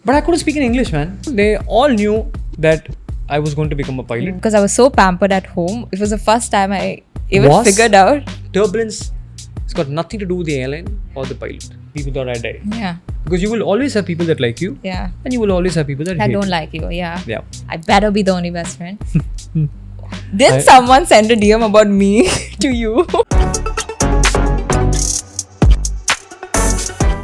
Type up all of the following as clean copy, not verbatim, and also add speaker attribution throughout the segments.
Speaker 1: But I couldn't speak in English, man. They all knew that I was going to become a pilot.
Speaker 2: Because I was so pampered at home. It was the first time I even figured out.
Speaker 1: Turbulence, it's got nothing to do with the airline or the pilot. People thought I died.
Speaker 2: Yeah.
Speaker 1: Because you will always have people that like you.
Speaker 2: Yeah.
Speaker 1: And you will always have people that hate
Speaker 2: don't
Speaker 1: you.
Speaker 2: like you. Yeah.
Speaker 1: Yeah.
Speaker 2: I better be the only best friend. Did someone send a DM about me to you?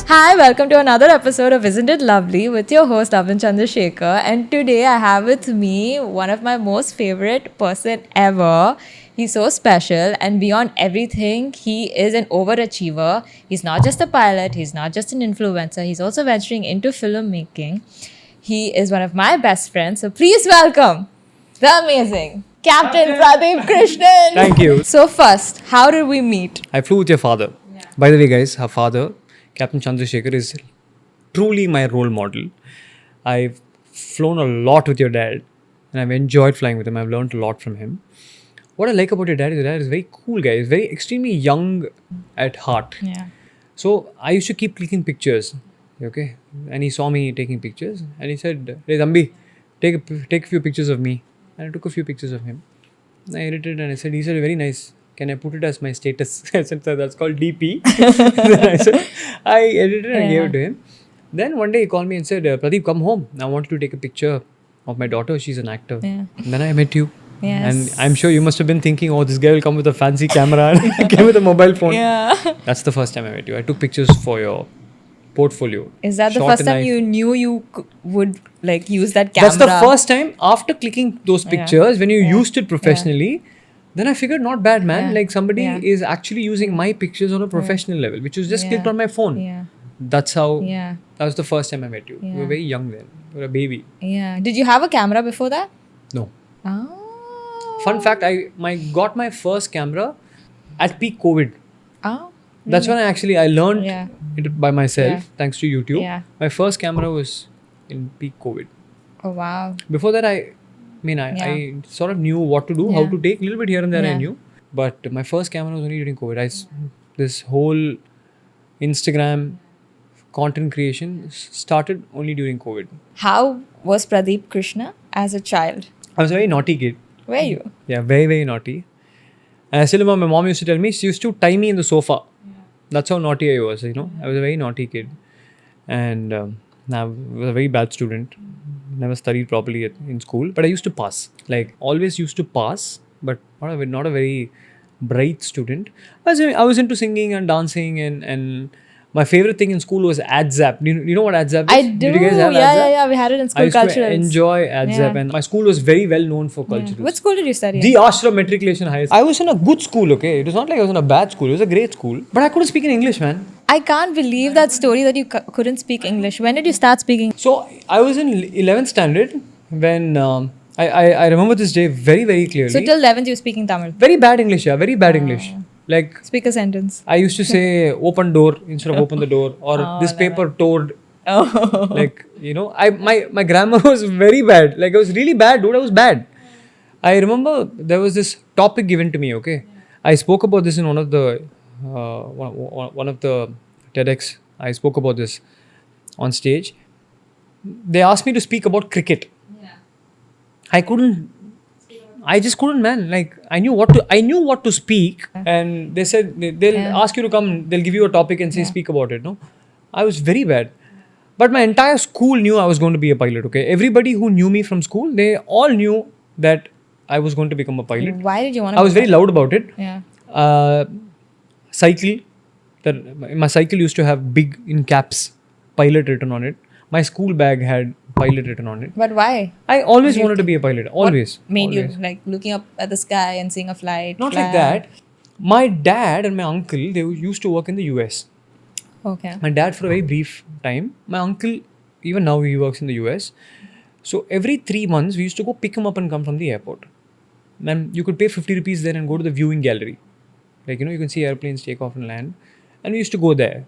Speaker 2: Hi, welcome to another episode of Isn't It Lovely with your host Lovelyn Chandrasekhar, and today I have with me one of my most favorite person ever. He's so special, and beyond everything, he is an overachiever. He's not just a pilot, he's not just an influencer, he's also venturing into filmmaking. He is one of my best friends, so please welcome the amazing Captain Pradeep Krishnan.
Speaker 1: Thank you.
Speaker 2: So first, how did we meet?
Speaker 1: I flew with your father. Yeah. By the way, guys, her father, Captain Chandrasekhar, is truly my role model. I've flown a lot with your dad and I've enjoyed flying with him. I've learned a lot from him. What I like about your dad is very cool guy. He's very extremely young at heart.
Speaker 2: Yeah.
Speaker 1: So I used to keep clicking pictures. Okay. And he saw me taking pictures and he said, "Hey Thambi, take a few pictures of me." And I took a few pictures of him. I edited and he said, "Very nice. Can I put it as my status?" I said, "Sir, that's called DP." Then I edited and gave it to him. Then one day he called me and said, "Pradeep, come home. I want you to take a picture of my daughter. She's an actor."
Speaker 2: Yeah.
Speaker 1: And then I met you.
Speaker 2: Yes.
Speaker 1: And I'm sure you must have been thinking, "Oh, this guy will come with a fancy camera and came with a mobile phone."
Speaker 2: Yeah.
Speaker 1: That's the first time I met you. I took pictures for your portfolio.
Speaker 2: Is that the
Speaker 1: Shot
Speaker 2: first
Speaker 1: and
Speaker 2: time
Speaker 1: I-
Speaker 2: you knew you would like use that camera?
Speaker 1: That's the first time after clicking those pictures, when you used it professionally, then I figured not bad, man.
Speaker 2: Yeah.
Speaker 1: Like somebody
Speaker 2: Yeah.
Speaker 1: is actually using my pictures on a professional level, which was just clicked on my phone.
Speaker 2: Yeah.
Speaker 1: That's how,
Speaker 2: Yeah.
Speaker 1: that was the first time I met you. You were
Speaker 2: Yeah.
Speaker 1: very young then. You were a baby.
Speaker 2: Yeah. Did you have a camera before that?
Speaker 1: No.
Speaker 2: Oh.
Speaker 1: Fun fact, I got my first camera at peak COVID.
Speaker 2: Oh.
Speaker 1: That's when I learned
Speaker 2: Yeah.
Speaker 1: it by myself, thanks to YouTube.
Speaker 2: Yeah.
Speaker 1: My first camera was in peak COVID.
Speaker 2: Oh wow.
Speaker 1: Before that, I sort of knew what to do, how to take, a little bit here and there I knew. But my first camera was only during COVID. This whole Instagram content creation started only during COVID.
Speaker 2: How was Pradeep Krishna as a child?
Speaker 1: I was a very naughty kid.
Speaker 2: Were you?
Speaker 1: Yeah, very, very naughty. And I still remember my mom used to tell me, she used to tie me in the sofa. That's how naughty I was, I was a very naughty kid. And I was a very bad student. Never studied properly in school. But I used to pass. Like, always used to pass. But not a very bright student. I was into singing and dancing. And my favorite thing in school was AdZap. Do you know what AdZap is?
Speaker 2: I do.
Speaker 1: Did you guys have AdZap?
Speaker 2: Yeah. We had it in
Speaker 1: I
Speaker 2: school
Speaker 1: used
Speaker 2: culturals.
Speaker 1: to enjoy AdZap.
Speaker 2: Yeah.
Speaker 1: And my school was very well known for culturals.
Speaker 2: What school did you study
Speaker 1: The
Speaker 2: in?
Speaker 1: Ashram Matriculation High School. I was in a good school, okay? It was not like I was in a bad school. It was a great school. But I couldn't speak in English, man.
Speaker 2: I can't believe that story that you couldn't speak English. When did you start speaking?
Speaker 1: So I was in 11th standard when I remember this day very, very clearly.
Speaker 2: So till 11th you were speaking Tamil.
Speaker 1: Very bad English, yeah. Very bad English. Like,
Speaker 2: Speak a sentence.
Speaker 1: I used to say open door instead of open the door, or this paper towed.
Speaker 2: Oh.
Speaker 1: Like, my grammar was very bad. Like, I was really bad, dude. I was bad. I remember there was this topic given to me, okay? I spoke about this in one of the TEDx. I spoke about this on stage. They asked me to speak about cricket. Yeah. I just couldn't, man. Like, I knew what to speak, and they said they'll ask you to come. They'll give you a topic and say speak about it. No, I was very bad. But my entire school knew I was going to be a pilot. Okay, everybody who knew me from school, they all knew that I was going to become a pilot.
Speaker 2: Why did you want to?
Speaker 1: I was very loud about it.
Speaker 2: Yeah.
Speaker 1: Cycle. My cycle used to have big in caps pilot written on it. My school bag had pilot written on it.
Speaker 2: But why?
Speaker 1: I always wanted to be a pilot. Always.
Speaker 2: What made
Speaker 1: always.
Speaker 2: you like looking up at the sky and seeing a flight?
Speaker 1: Not like that. My dad and my uncle, they used to work in the US.
Speaker 2: Okay.
Speaker 1: My dad for a very brief time. My uncle, even now he works in the US. So every 3 months, we used to go pick him up and come from the airport. And you could pay 50 rupees there and go to the viewing gallery. Like, you can see airplanes take off and land. And we used to go there.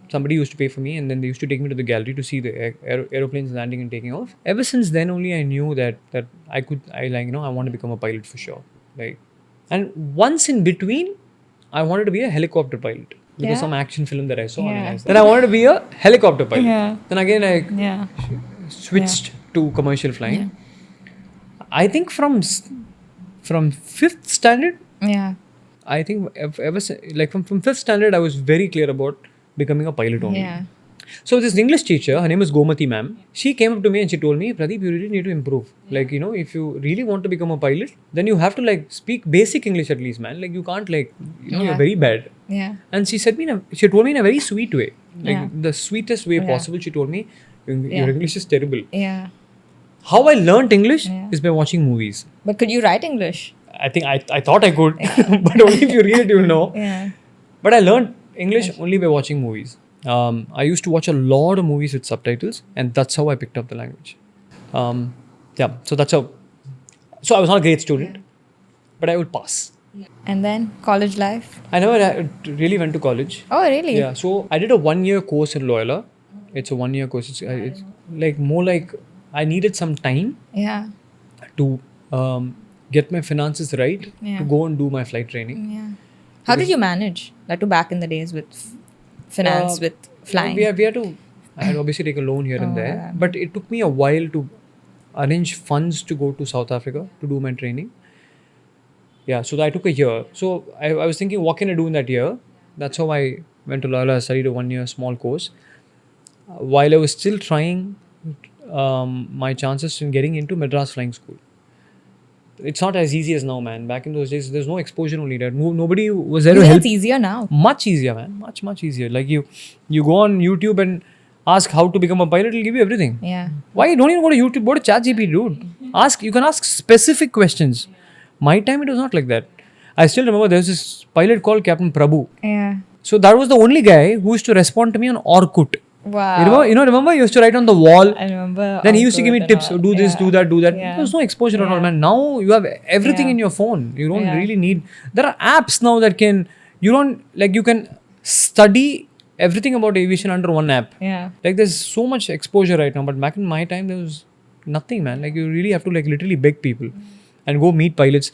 Speaker 1: Somebody used to pay for me, and then they used to take me to the gallery to see the aeroplanes landing and taking off. Ever since then only I knew that I want to become a pilot for sure. Like, and once in between, I wanted to be a helicopter pilot. because some action film that I saw. Then I wanted to be a helicopter pilot. Then again I switched to commercial flying. I think from 5th standard. I think from 5th standard I was very clear about becoming a pilot only. So this English teacher, her name is Gomati ma'am, she came up to me and she told me, Pradeep, you really need to improve. Like, you know, if you really want to become a pilot, then you have to like speak basic English at least, man. Like you can't like, you know, you're very bad. And she told me in a very sweet way. Like the sweetest way possible. She told me, your English is terrible. How I learnt English is by watching movies.
Speaker 2: But could you write English?
Speaker 1: I think I thought I could, but only if you read it, you'll know. But I learned English only by watching movies. I used to watch a lot of movies with subtitles, and that's how I picked up the language. So that's how. So I was not a great student, but I would pass.
Speaker 2: And then college life?
Speaker 1: I never really went to college.
Speaker 2: Oh, really?
Speaker 1: Yeah. So I did a 1-year course in Loyola. It's a 1-year course. It's like more like I needed some time. To get my finances right to go and do my flight training.
Speaker 2: How did you manage? Like to back in the days with finance, with flying?
Speaker 1: We had to. I had obviously take a loan here and there, but it took me a while to arrange funds to go to South Africa to do my training. So I took a year. So I was thinking, what can I do in that year? That's how I went to Loyola. I studied a 1-year small course. While I was still trying my chances in getting into Madras Flying School. It's not as easy as now, man. Back in those days, there's no exposure only there. Nobody was there to help.
Speaker 2: It's easier now.
Speaker 1: Much easier, man. Much easier. Like you go on YouTube and ask how to become a pilot, it'll give you everything. Why don't even go to YouTube? Go to ChatGPT, dude. You can ask specific questions. My time, it was not like that. I still remember there was this pilot called Captain Prabhu. So that was the only guy who used to respond to me on Orkut.
Speaker 2: Wow.
Speaker 1: Remember? He used to write on the wall.
Speaker 2: I remember.
Speaker 1: Then he used to give me tips. Do this, do that, do that. There was no exposure at all, man. Now you have everything in your phone. You don't really need. There are apps now that you can study everything about aviation under one app. Like there's so much exposure right now. But back in my time, there was nothing, man. Like you really have to like literally beg people and go meet pilots.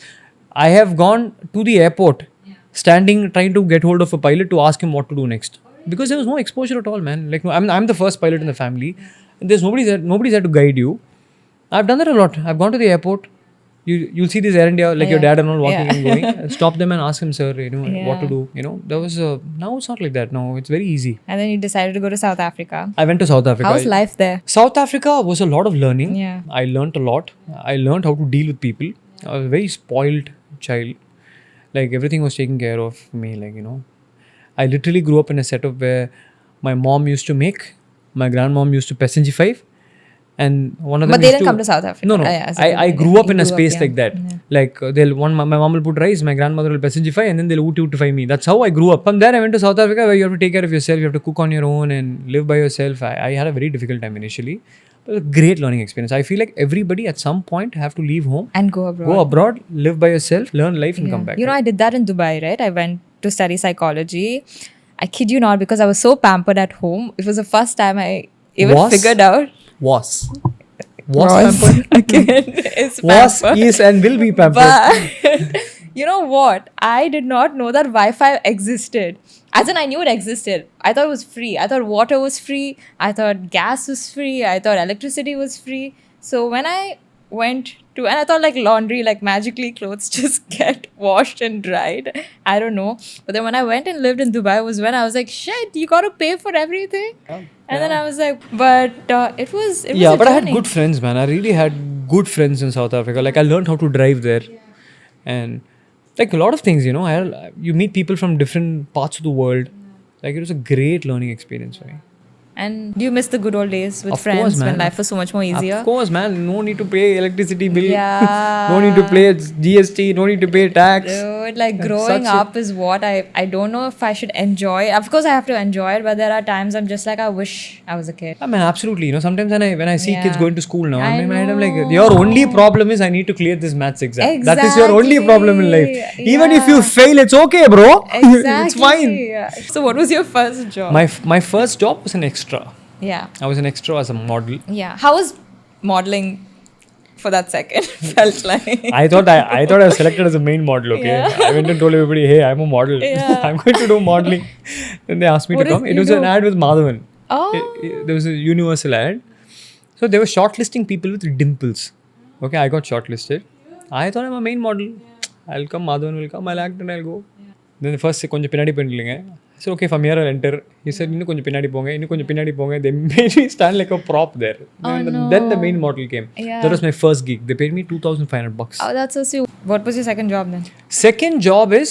Speaker 1: I have gone to the airport, standing, trying to get hold of a pilot to ask him what to do next. Because there was no exposure at all, man. Like I'm the first pilot in the family. There's nobody's there to guide you. I've done that a lot. I've gone to the airport. You'll see this Air India, like your dad and all walking and going. Stop them and ask him, sir, what to do. There was now it's not like that. Now it's very easy.
Speaker 2: And then you decided to go to South Africa.
Speaker 1: I went to South Africa.
Speaker 2: How's life there?
Speaker 1: South Africa was a lot of learning.
Speaker 2: Yeah.
Speaker 1: I learned a lot. I learned how to deal with people. I was a very spoiled child. Like everything was taken care of me. I literally grew up in a setup where my mom used to make, my grandmom used to passenger 5, and one of them.
Speaker 2: But they didn't come to South Africa.
Speaker 1: No. I grew up in a space like that. Like my mom will put rice, my grandmother will passenger 5, and then they'll ootify me. That's how I grew up. From there, I went to South Africa, where you have to take care of yourself, you have to cook on your own and live by yourself. I had a very difficult time initially. But a great learning experience. I feel like everybody at some point have to leave home
Speaker 2: and go abroad.
Speaker 1: Go abroad, live by yourself, learn life, and come back.
Speaker 2: I did that in Dubai, right? I went to study psychology. I kid you not, because I was so pampered at home. It was the first time I even figured out.
Speaker 1: Was pampered?
Speaker 2: Again, it's pampered.
Speaker 1: Is, and will be pampered.
Speaker 2: But you know what? I did not know that Wi-Fi existed. As in, I knew it existed. I thought it was free. I thought water was free. I thought gas was free. I thought electricity was free. So when I went to, and I thought like laundry, like magically clothes just get washed and dried. I don't know. But then when I went and lived in Dubai was when I was like, shit, you got to pay for everything. And then I was like, but it was
Speaker 1: but I had good friends, man. I really had good friends in South Africa. Like I learned how to drive there. And like a lot of things, you meet people from different parts of the world. Like it was a great learning experience for me.
Speaker 2: And do you miss the good old days with friends when life was so much more easier?
Speaker 1: Of course, man. No need to pay electricity bill. No need to pay GST. No need to pay tax.
Speaker 2: Dude, like growing up is what I don't know if I should enjoy. Of course, I have to enjoy it, but there are times I'm just like, I wish I was a kid.
Speaker 1: I mean, absolutely. Sometimes when I see kids going to school now, I'm like, your only problem is I need to clear this maths exam.
Speaker 2: Exactly.
Speaker 1: That is your only problem in life. Even if you fail, it's okay, bro.
Speaker 2: Exactly.
Speaker 1: It's fine.
Speaker 2: So what was your first job?
Speaker 1: My first job was an extra.
Speaker 2: Yeah.
Speaker 1: I was an extra as a model.
Speaker 2: Yeah. How was modeling for that second. Felt like.
Speaker 1: I thought I was selected as a main model. Okay,
Speaker 2: Yeah.
Speaker 1: I went and told everybody, "Hey, I'm a model.
Speaker 2: Yeah.
Speaker 1: I'm going to do modeling." Then they asked me
Speaker 2: What
Speaker 1: to
Speaker 2: did
Speaker 1: come. It
Speaker 2: you
Speaker 1: was
Speaker 2: do?
Speaker 1: an ad with Madhavan.
Speaker 2: Oh.
Speaker 1: There was a Universal ad. So they were shortlisting people with dimples. Okay, I got shortlisted. I thought I'm a main model. I'll come, Madhavan will come, I'll act and I'll go. Then the first கொஞ்சம் பின்னாடி பண்ணிடுங்க. So okay, from here I'll enter. He said, இன்னும் கொஞ்சம் பின்னாடி போங்க, இன்னும் கொஞ்சம் பின்னாடி போங்க. They made me stand like a prop there. Then the main model came.
Speaker 2: Yeah.
Speaker 1: That was my first gig. They paid me $2,500.
Speaker 2: Oh, that's so sweet. What was your second job then?
Speaker 1: Second job is,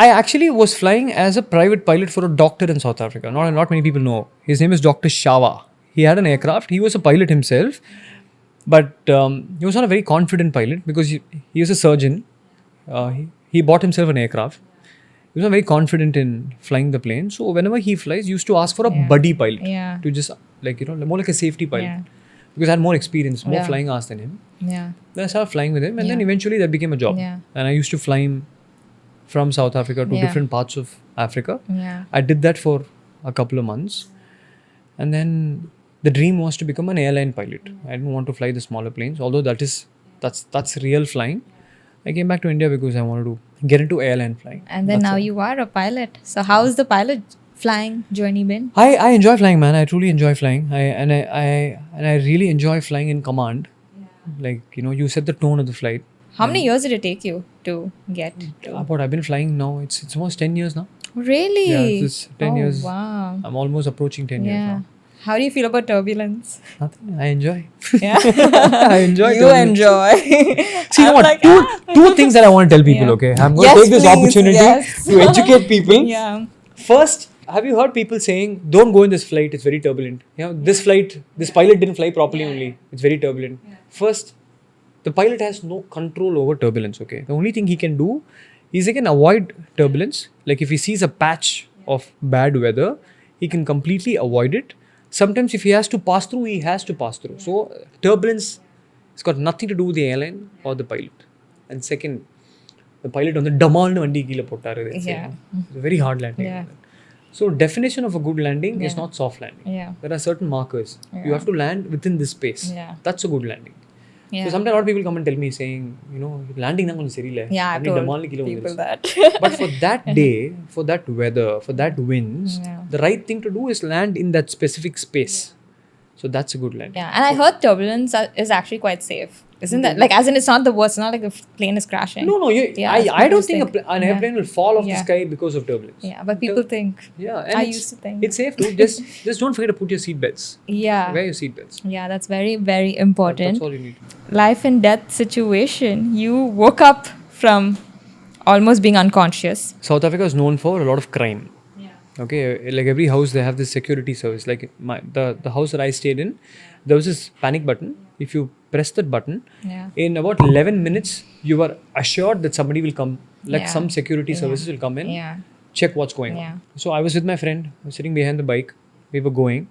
Speaker 1: I actually was flying as a private pilot for a doctor in South Africa. Not many people know. His name is Dr. Shawa. He had an aircraft. He was a pilot himself. But he was not a very confident pilot because he was a surgeon. He bought himself an aircraft. He was not very confident in flying the plane. So whenever he flies, he used to ask for a buddy pilot.
Speaker 2: Yeah.
Speaker 1: To just, like, more like a safety pilot.
Speaker 2: Yeah.
Speaker 1: Because I had more experience, more
Speaker 2: Yeah.
Speaker 1: flying hours than him.
Speaker 2: Yeah.
Speaker 1: Then I started flying with him, and then eventually that became a job.
Speaker 2: Yeah.
Speaker 1: And I used to fly him from South Africa to
Speaker 2: Yeah.
Speaker 1: different parts of Africa.
Speaker 2: Yeah.
Speaker 1: I did that for a couple of months. And then the dream was to become an airline pilot. I didn't want to fly the smaller planes, although that's real flying. I came back to India because I wanted to get into airline flying.
Speaker 2: And then now you are a pilot. So how is the pilot flying journey been?
Speaker 1: I enjoy flying, man. I truly enjoy flying. I really enjoy flying in command. Like, you set the tone of the flight.
Speaker 2: How many years did it take you to get to?
Speaker 1: About I've been flying now. It's almost 10 years now.
Speaker 2: Really?
Speaker 1: Yeah, it's 10 years.
Speaker 2: Wow.
Speaker 1: I'm almost approaching 10 years
Speaker 2: Yeah.
Speaker 1: now.
Speaker 2: How do you feel about turbulence?
Speaker 1: Nothing. I enjoy.
Speaker 2: Yeah.
Speaker 1: I enjoy.
Speaker 2: You
Speaker 1: turbulence.
Speaker 2: enjoy.
Speaker 1: See, you know
Speaker 2: I'm
Speaker 1: what?
Speaker 2: like,
Speaker 1: Two things that I want to tell people.
Speaker 2: Yeah.
Speaker 1: Okay, I'm going
Speaker 2: Yes,
Speaker 1: to take this
Speaker 2: please,
Speaker 1: opportunity
Speaker 2: yes.
Speaker 1: to educate people.
Speaker 2: Yeah.
Speaker 1: First, have you heard people saying, "Don't go in this flight. It's very turbulent." This flight, this pilot didn't fly properly. Only it's very turbulent. First, the pilot has no control over turbulence. Okay, the only thing he can do is he can avoid turbulence. Like if he sees a patch of bad weather, he can completely avoid it. Sometimes if he has to pass through, he has to pass through. So turbulence has got nothing to do with the airline or the pilot. And second, the pilot on the damalnu vandi keela pottaru.
Speaker 2: Yeah.
Speaker 1: It's a very hard landing.
Speaker 2: Yeah.
Speaker 1: So definition of a good landing is not soft landing.
Speaker 2: Yeah.
Speaker 1: There are certain markers. You have to land within this space.
Speaker 2: Yeah.
Speaker 1: That's a good landing.
Speaker 2: Yeah.
Speaker 1: So sometimes a lot of people come and tell me saying, landing na konjam seriyilla.
Speaker 2: Yeah, I've told people that.
Speaker 1: But for that day, for that weather, for that winds, the right thing to do is land in that specific space. So that's a good landing.
Speaker 2: Yeah, and I heard turbulence is actually quite safe. Isn't that? Like, as in, it's not the worst. It's not like the plane is crashing.
Speaker 1: No. I don't think an airplane will fall off the
Speaker 2: Yeah.
Speaker 1: sky because of turbulence.
Speaker 2: Yeah, but people think.
Speaker 1: Yeah, and
Speaker 2: I
Speaker 1: it's-
Speaker 2: used to think.
Speaker 1: It's safe too. Just don't forget to put your seat belts.
Speaker 2: Yeah.
Speaker 1: Wear your seat belts.
Speaker 2: Yeah, that's very, very important.
Speaker 1: That's all you need.
Speaker 2: Life and death situation. You woke up from almost being unconscious.
Speaker 1: South Africa is known for a lot of crime. Okay, like every house they have this security service. Like the house that I stayed in, there was this panic button. If you press that button,
Speaker 2: Yeah.
Speaker 1: in about 11 minutes, you are assured that somebody will come. Like
Speaker 2: Yeah.
Speaker 1: some security services will come in,
Speaker 2: Yeah.
Speaker 1: check what's going
Speaker 2: Yeah.
Speaker 1: on. So I was with my friend, I was sitting behind the bike. We were going.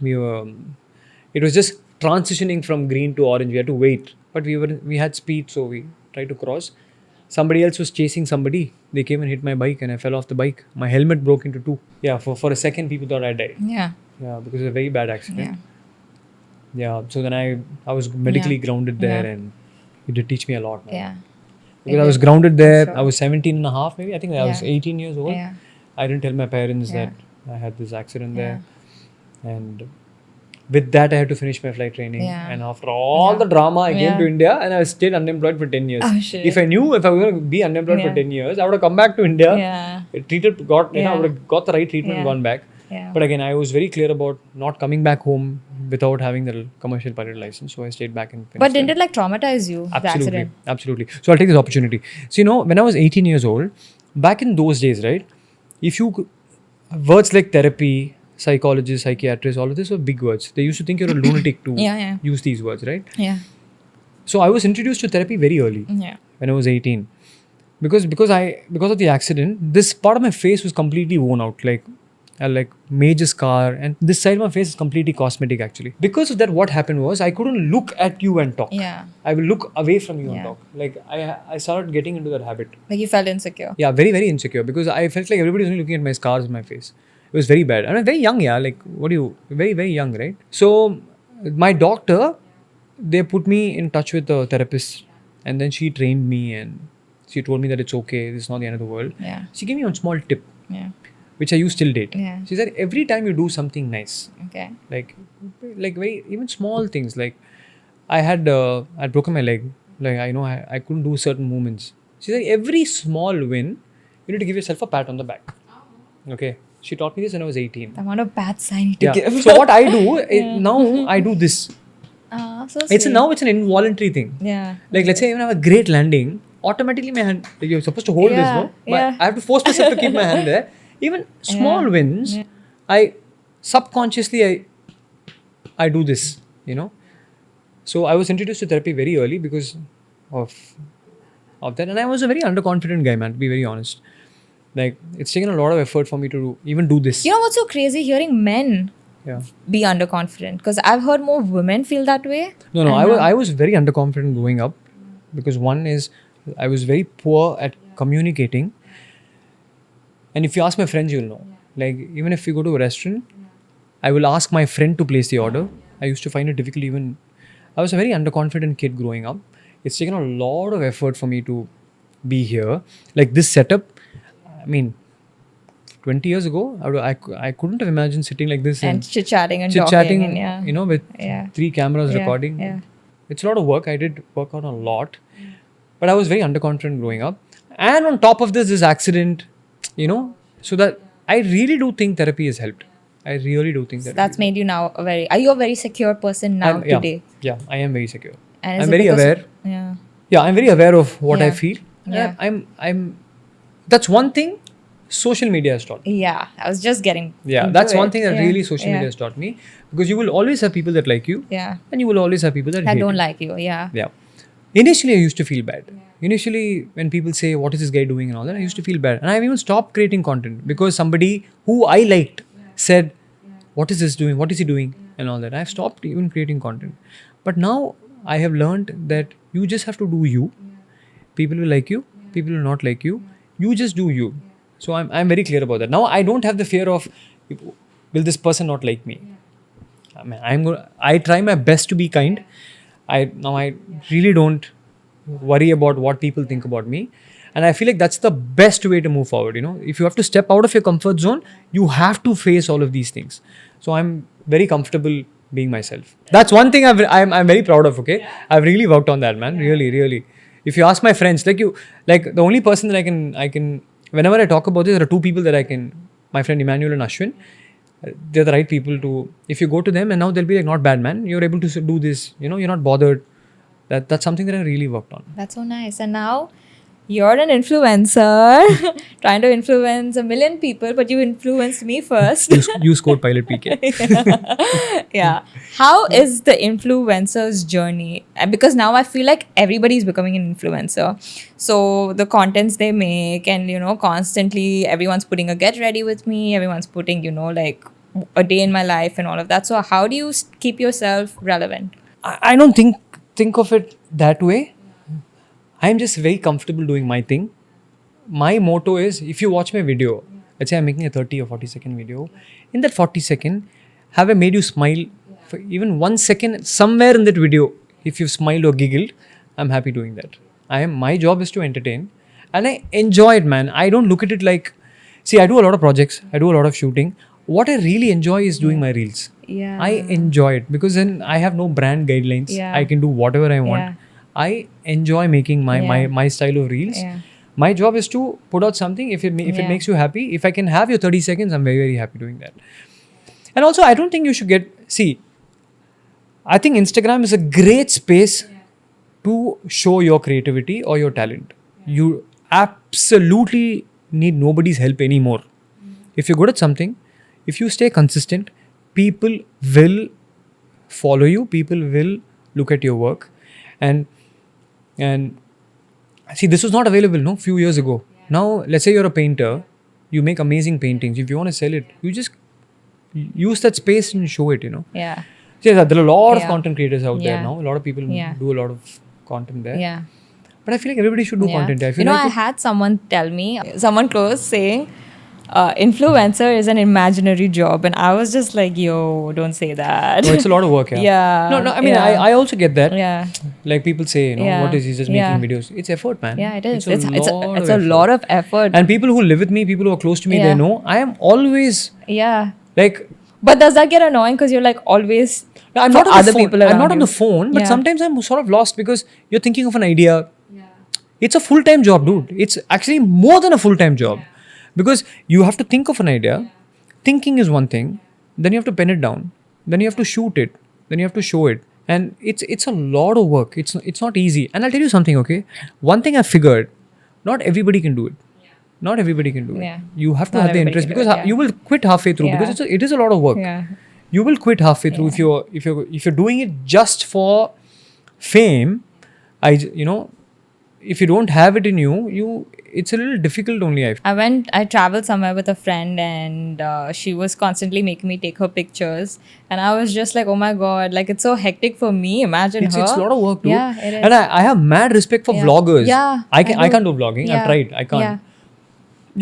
Speaker 1: It was just transitioning from green to orange. We had to wait, but we had speed, so we tried to cross. Somebody else was chasing somebody. They came and hit my bike, and I fell off the bike. My helmet broke into two. Yeah, for a second, people thought I died.
Speaker 2: Yeah.
Speaker 1: Yeah, because it was a very bad accident.
Speaker 2: Yeah.
Speaker 1: Yeah, so then I was medically
Speaker 2: Yeah.
Speaker 1: grounded there,
Speaker 2: Yeah.
Speaker 1: and it did teach me a lot. Man.
Speaker 2: Yeah.
Speaker 1: Because I was grounded there.
Speaker 2: Sure.
Speaker 1: I was 17 and a half, maybe. I think I was
Speaker 2: Yeah.
Speaker 1: 18 years old.
Speaker 2: Yeah.
Speaker 1: I didn't tell my parents
Speaker 2: Yeah.
Speaker 1: that I had this accident there. And with that, I had to finish my flight training.
Speaker 2: Yeah.
Speaker 1: And after all the drama, I came
Speaker 2: Yeah.
Speaker 1: to India and I stayed unemployed for 10 years.
Speaker 2: Oh, shit.
Speaker 1: If I knew if I was going to be unemployed for
Speaker 2: Yeah.
Speaker 1: 10 years, I would have come back to India.
Speaker 2: Yeah.
Speaker 1: I
Speaker 2: Yeah.
Speaker 1: would have got the right treatment and
Speaker 2: Yeah.
Speaker 1: gone back.
Speaker 2: Yeah.
Speaker 1: But again, I was very clear about not coming back home without having the commercial pilot license. So I stayed back and finished.
Speaker 2: But didn't it like traumatize you? The
Speaker 1: Absolutely.
Speaker 2: accident?
Speaker 1: Absolutely. So I'll take this opportunity. So, when I was 18 years old, back in those days, right, if you words like therapy, psychologist, psychiatrist, all of this were big words. They used to think you're a lunatic to
Speaker 2: Yeah.
Speaker 1: use these words, right?
Speaker 2: Yeah.
Speaker 1: So I was introduced to therapy very early
Speaker 2: Yeah.
Speaker 1: when I was 18. Because of the accident, this part of my face was completely worn out, like major scar, and this side of my face is completely cosmetic actually. Because of that, what happened was I couldn't look at you and talk.
Speaker 2: Yeah.
Speaker 1: I will look away from you and
Speaker 2: Yeah.
Speaker 1: talk. Like I started getting into that habit.
Speaker 2: Like you felt insecure.
Speaker 1: Yeah, very, very insecure because I felt like everybody was only looking at my scars on my face. It was very bad. And I'm very young, yeah. Like, very, very young, right? So my doctor they put me in touch with a therapist, and then she trained me and she told me that it's okay, this is not the end of the world.
Speaker 2: Yeah.
Speaker 1: She gave me one small tip,
Speaker 2: Yeah.
Speaker 1: which I use till date.
Speaker 2: Yeah.
Speaker 1: She said every time you do something nice,
Speaker 2: Okay.
Speaker 1: like very even small things, like I'd broken my leg, like I couldn't do certain movements. She said every small win, you need to give yourself a pat on the back. Okay. She taught me this when I was 18.
Speaker 2: The amount of pats I need to
Speaker 1: Yeah.
Speaker 2: give.
Speaker 1: So what I do now, I do this.
Speaker 2: So
Speaker 1: It's
Speaker 2: sweet.
Speaker 1: now it's an involuntary thing.
Speaker 2: Yeah.
Speaker 1: Like let's say when I have a great landing, automatically my hand, like, you're supposed to hold this,
Speaker 2: Yeah,
Speaker 1: no? But
Speaker 2: yeah.
Speaker 1: I have to force myself to keep my hand there. Even small wins, I subconsciously I do this, So I was introduced to therapy very early because of that, and I was a very underconfident guy, man, to be very honest. Like it's taken a lot of effort for me to even do this.
Speaker 2: You know what's so crazy? Hearing men
Speaker 1: Yeah.
Speaker 2: be underconfident, because I've heard more women feel that way.
Speaker 1: No, I was very underconfident growing up because one is I was very poor at communicating. And if you ask my friends, you'll know. Like even if we go to a restaurant, I will ask my friend to place the order. I used to find it difficult even. I was a very underconfident kid growing up. It's taken a lot of effort for me to be here. Like this setup, I mean, 20 years ago, I couldn't have imagined sitting like this
Speaker 2: And chit-chatting and
Speaker 1: chit-chatting,
Speaker 2: talking. And, yeah.
Speaker 1: with
Speaker 2: Yeah.
Speaker 1: 3 cameras
Speaker 2: Yeah,
Speaker 1: recording.
Speaker 2: yeah.
Speaker 1: It's a lot of work. I did work on a lot. But I was very underconfident growing up. And on top of this accident, so that I really do think therapy has helped. I really do think that.
Speaker 2: That's made you now are you a very secure person now today?
Speaker 1: Yeah, I am very secure.
Speaker 2: And is
Speaker 1: I'm
Speaker 2: it
Speaker 1: very
Speaker 2: because-
Speaker 1: aware.
Speaker 2: Yeah.
Speaker 1: Yeah, I'm very aware of what I
Speaker 2: Yeah.
Speaker 1: feel.
Speaker 2: Yeah.
Speaker 1: I'm that's one thing social media has taught me.
Speaker 2: Yeah. I was just getting.
Speaker 1: Yeah,
Speaker 2: into
Speaker 1: that's one
Speaker 2: it.
Speaker 1: thing that
Speaker 2: Yeah.
Speaker 1: really social media has taught me, because you will always have people that like you,
Speaker 2: Yeah.
Speaker 1: and you will always have people that
Speaker 2: I
Speaker 1: hate
Speaker 2: don't
Speaker 1: you.
Speaker 2: like you. Yeah.
Speaker 1: Yeah. Initially, I used to feel bad. Initially, when people say, "What is this guy doing?" and all that, I used to feel bad, and I've even stopped creating content because somebody who I liked said, "What is this doing? What is he doing?" and all that. I've stopped even creating content. But now I have learned that you just have to do you. People will like you. People will not like you. You just do you. So I'm very clear about that. Now I don't have the fear of, will this person not like me? I mean, I try my best to be kind. I really don't worry about what people think about me, and I feel like that's the best way to move forward. If you have to step out of your comfort zone, you have to face all of these things. So I'm very comfortable being myself. That's one thing I'm very proud of. Okay, I've really worked on that, man. Really. If you ask my friends, like the only person that I can whenever I talk about this, there are 2 people that I can. My friend Emmanuel and Ashwin. They're the right people to. If you go to them, and now they'll be like, "Not bad, man. You're able to do this. You're not bothered." That's something that I really worked on.
Speaker 2: That's so nice. And now you're an influencer, trying to influence a million people, but you influenced me first.
Speaker 1: Use code pilot PK.
Speaker 2: Yeah. How is the influencer's journey? And because now I feel like everybody is becoming an influencer. So the contents they make, and constantly everyone's putting a get ready with me, everyone's putting, like a day in my life and all of that. So how do you keep yourself relevant?
Speaker 1: I don't think of it that way. I'm just very comfortable doing my thing. My motto is, if you watch my video, let's say I'm making a 30 or 40 second video, in that 40 second, have I made you smile for even 1 second somewhere in that video? If you've smiled or giggled, I'm happy doing that. My job is to entertain, and I enjoy it, man. I don't look at it like, see, I do a lot of projects, I do a lot of shooting. What I really enjoy is doing my reels.
Speaker 2: Yeah.
Speaker 1: I enjoy it because then I have no brand guidelines.
Speaker 2: Yeah.
Speaker 1: I can do whatever I want.
Speaker 2: Yeah.
Speaker 1: I enjoy making my style of reels.
Speaker 2: Yeah.
Speaker 1: My job is to put out something. If it makes you happy, if I can have your 30 seconds, I'm very, very happy doing that. And also, I don't think you should I think Instagram is a great space to show your creativity or your talent. You absolutely need nobody's help anymore. If you're good at something, if you stay consistent, people will follow you, people will look at your work. And see, this was not available few years ago. Now, let's say you're a painter, you make amazing paintings. If you want to sell it, you just use that space and show it,
Speaker 2: Yeah.
Speaker 1: See, there are a lot of content creators out there
Speaker 2: Yeah.
Speaker 1: now. A lot of people do a lot of content there.
Speaker 2: Yeah.
Speaker 1: But I feel like everybody should do content. I feel
Speaker 2: I
Speaker 1: like
Speaker 2: had someone tell me, someone close saying, influencer is an imaginary job, and I was just like, yo, don't say that.
Speaker 1: No, it's a lot of work. Yeah.
Speaker 2: Yeah.
Speaker 1: No. I mean,
Speaker 2: yeah.
Speaker 1: I also get that.
Speaker 2: Yeah.
Speaker 1: Like people say,
Speaker 2: Yeah.
Speaker 1: what is he just
Speaker 2: Yeah.
Speaker 1: making videos? It's effort, man.
Speaker 2: Yeah, it is.
Speaker 1: It's
Speaker 2: It's a lot of effort.
Speaker 1: And people who live with me, people who are close to me,
Speaker 2: Yeah.
Speaker 1: they know I am always
Speaker 2: Yeah.
Speaker 1: like.
Speaker 2: But does that get annoying because you're like always
Speaker 1: No, I'm
Speaker 2: for
Speaker 1: not on
Speaker 2: other
Speaker 1: the phone.
Speaker 2: people
Speaker 1: I'm
Speaker 2: around
Speaker 1: not on
Speaker 2: you?
Speaker 1: the phone, but
Speaker 2: Yeah.
Speaker 1: sometimes I'm sort of lost because you're thinking of an idea. It's a full-time job, dude. It's actually more than a full-time job because you have to think of an idea. Thinking is one thing. Then you have to pen it down. Then you have to shoot it. Then you have to show it. And it's a lot of work. It's not easy. And I'll tell you something, okay? One thing I figured, not everybody can do it. Not everybody can do it.
Speaker 2: Yeah.
Speaker 1: You have to
Speaker 2: Not
Speaker 1: have the
Speaker 2: everybody
Speaker 1: interest
Speaker 2: can do
Speaker 1: because
Speaker 2: it, yeah.
Speaker 1: you will quit halfway through
Speaker 2: Yeah.
Speaker 1: because it is a lot of work.
Speaker 2: Yeah.
Speaker 1: You will quit halfway through if you're doing it just for fame. If you don't have it in you, it's a little difficult only.
Speaker 2: I traveled somewhere with a friend, and she was constantly making me take her pictures, and I was just like, oh my god, like it's so hectic for me. Imagine
Speaker 1: It's
Speaker 2: her.
Speaker 1: a lot of work, dude.
Speaker 2: Yeah, it is.
Speaker 1: And I have mad respect for
Speaker 2: Yeah.
Speaker 1: vloggers.
Speaker 2: Yeah,
Speaker 1: I
Speaker 2: I
Speaker 1: can't
Speaker 2: do.
Speaker 1: do vlogging.
Speaker 2: Yeah.
Speaker 1: I've tried. I can't.
Speaker 2: Yeah.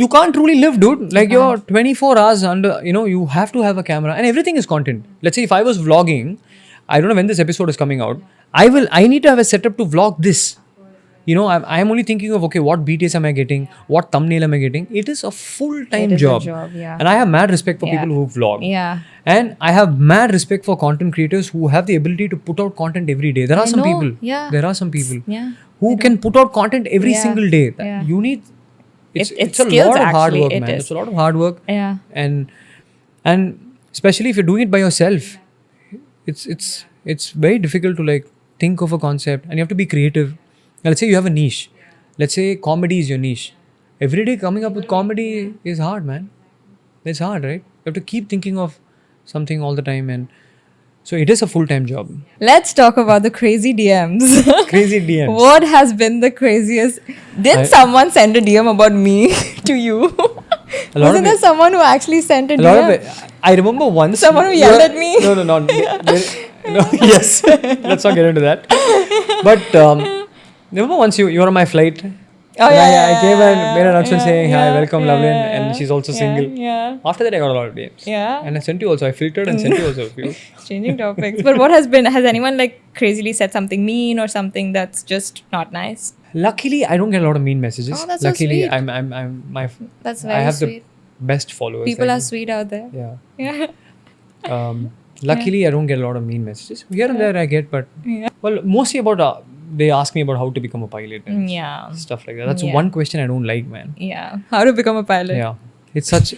Speaker 1: You can't truly live, dude. Like you're 24 hours under. You have to have a camera, and everything is content. Let's say if I was vlogging, I don't know when this episode is coming out. I need to have a setup to vlog this. I am only thinking of, okay, what BTS am I getting? What thumbnail am I getting? It is a full-time
Speaker 2: It is a
Speaker 1: job.
Speaker 2: job, yeah.
Speaker 1: And I have mad respect for
Speaker 2: Yeah.
Speaker 1: people who vlog.
Speaker 2: Yeah.
Speaker 1: And I have mad respect for content creators who have the ability to put out content every day. There are
Speaker 2: I
Speaker 1: some
Speaker 2: know,
Speaker 1: people.
Speaker 2: yeah.
Speaker 1: There are some people
Speaker 2: Yeah.
Speaker 1: who can put out content every
Speaker 2: Yeah.
Speaker 1: single day.
Speaker 2: Yeah.
Speaker 1: You need. It's
Speaker 2: It's
Speaker 1: a
Speaker 2: skills,
Speaker 1: lot of hard
Speaker 2: actually,
Speaker 1: work,
Speaker 2: it
Speaker 1: man.
Speaker 2: is.
Speaker 1: It's a lot of hard work.
Speaker 2: Yeah.
Speaker 1: And especially if you're doing it by yourself, it's very difficult to like think of a concept, and you have to be creative. Now, let's say you have a niche. Let's say comedy is your niche. Every day coming up with comedy is hard, man. It's hard, right? You have to keep thinking of something all the time, and so it is a full-time job.
Speaker 2: Let's talk about the crazy DMs.
Speaker 1: Crazy DMs.
Speaker 2: What has been the craziest? Did someone send a DM about me to you?
Speaker 1: A lot
Speaker 2: Wasn't
Speaker 1: of
Speaker 2: there
Speaker 1: it-
Speaker 2: someone who actually sent a
Speaker 1: A lot of
Speaker 2: DM?
Speaker 1: it. I remember once.
Speaker 2: Someone who yelled at me?
Speaker 1: No. No, yes. Let's not get into that. But remember once you were on my flight.
Speaker 2: Oh,
Speaker 1: and
Speaker 2: yeah,
Speaker 1: I came and made an announcement saying, "Hi,
Speaker 2: yeah,
Speaker 1: welcome,
Speaker 2: yeah,
Speaker 1: Lovelyn,"
Speaker 2: yeah,
Speaker 1: and she's also single.
Speaker 2: Yeah.
Speaker 1: After that, I got a lot of DMs.
Speaker 2: Yeah.
Speaker 1: And I sent you also. I filtered and sent you also a few.
Speaker 2: Changing topics. But what has anyone like crazily said something mean or something that's just not nice?
Speaker 1: Luckily, I don't get a lot of mean messages.
Speaker 2: Oh, that's so
Speaker 1: Luckily,
Speaker 2: sweet.
Speaker 1: I'm my.
Speaker 2: That's
Speaker 1: I
Speaker 2: very
Speaker 1: have
Speaker 2: sweet.
Speaker 1: the best followers.
Speaker 2: People
Speaker 1: like,
Speaker 2: are sweet out there.
Speaker 1: Yeah.
Speaker 2: Yeah.
Speaker 1: Luckily, I don't get a lot of mean messages. Here and there, I get, but well, mostly about they ask me about how to become a pilot and
Speaker 2: Yeah.
Speaker 1: stuff like that. That's
Speaker 2: Yeah.
Speaker 1: one question I don't like, man.
Speaker 2: Yeah. How to become a pilot?
Speaker 1: Yeah, it's such.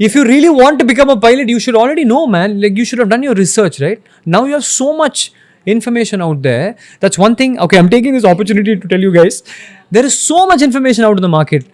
Speaker 1: If you really want to become a pilot, you should already know, man. Like you should have done your research, right? Now you have so much information out there. That's one thing. Okay, I'm taking this opportunity to tell you guys, there is so much information out in the market.